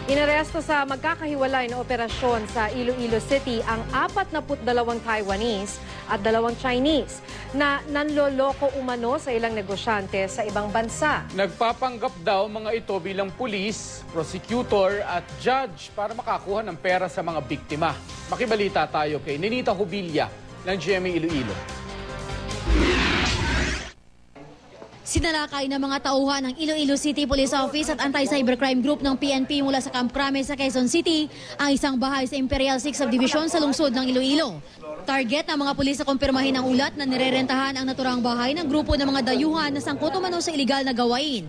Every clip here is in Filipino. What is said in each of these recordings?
Inaresto sa magkakahiwalay na operasyon sa Iloilo City ang 42 Taiwanese at 2 Chinese na nanloloko umano sa ilang negosyante sa ibang bansa. Nagpapanggap daw mga ito bilang pulis, prosecutor at judge para makakuha ng pera sa mga biktima. Makibalita tayo kay Ninita Hubilya ng GMA Iloilo. Sinalakay ng mga tauhan ng Iloilo City Police Office at Anti-Cybercrime Group ng PNP mula sa Camp Crame sa Quezon City ang isang bahay sa Imperial 6 Subdivision sa lungsod ng Iloilo. Target ng mga pulis sa kumpirmahin ang ulat na nirerentahan ang naturang bahay ng grupo ng mga dayuhan na sangkot umano sa iligal na gawain.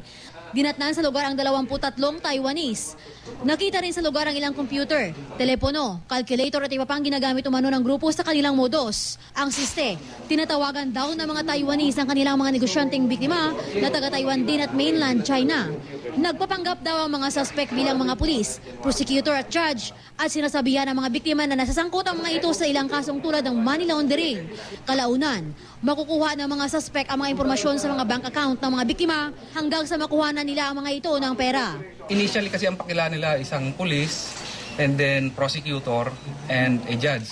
Dinatnan sa lugar ang 23 Taiwanese. Nakita rin sa lugar ang ilang computer, telepono, calculator at iba pang ginagamit umano ng grupo sa kanilang modus. Ang siste, tinatawagan daw ng mga Taiwanese ang kanilang mga negosyanteng biktima na taga-Taiwan din at mainland China. Nagpapanggap daw ang mga suspect bilang mga pulis, prosecutor at judge at sinasabihan ng mga biktima na nasasangkot ang mga ito sa ilang kasong tulad ng money laundering. Kalaunan, makukuha ng mga suspect ang mga impormasyon sa mga bank account ng mga biktima hanggang sa makuha na nila ang mga ito ng pera. Initially kasi ang pakila nila isang police and then prosecutor and a judge.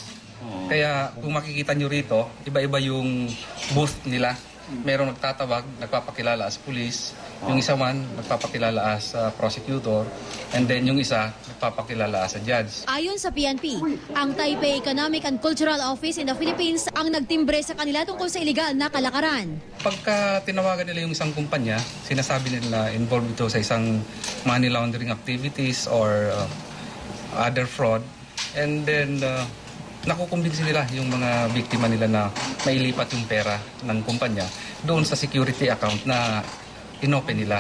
Kaya kung makikita nyo rito, iba-iba yung booth nila. Merong nagtatawag, nagpapakilala as police. Yung isa man, nagpapakilala as prosecutor. And then yung isa, nagpapakilala as a judge. Ayon sa PNP, ang Taipei Economic and Cultural Office in the Philippines ang nagtimbre sa kanila tungkol sa iligal na kalakaran. Pagka tinawagan nila yung isang kumpanya, sinasabi nila involved ito sa isang money laundering activities or other fraud. And then nakukumbinsi nila yung mga biktima nila na mailipat yung pera ng kumpanya doon sa security account na inopen nila.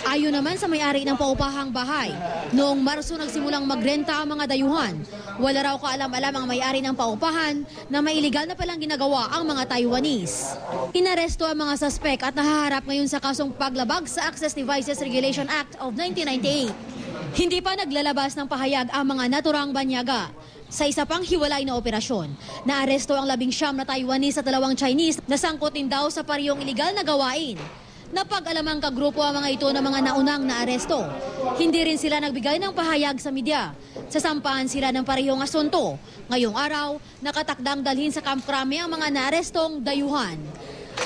Ayon naman sa may-ari ng paupahang bahay, noong Marso nagsimulang magrenta ang mga dayuhan. Wala raw kaalam-alam ang may-ari ng paupahan na may iligal na palang ginagawa ang mga Taiwanese. Inaresto ang mga suspect at nahaharap ngayon sa kasong paglabag sa Access Devices Regulation Act of 1998. Hindi pa naglalabas ng pahayag ang mga naturang banyaga. Sa isa pang hiwalay na operasyon, naaresto ang 19 na Taiwanese at 2 Chinese na sangkot din daw sa parehong iligal na gawain. Napag-alamang kagrupo ang mga ito ng mga naunang naaresto. Hindi rin sila nagbigay ng pahayag sa media. Sasampahan sila ng parehong asunto. Ngayong araw, nakatakdang dalhin sa Camp Crame ang mga naarestong dayuhan.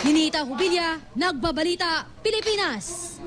Ninita Hubilya, Nagbabalita, Pilipinas.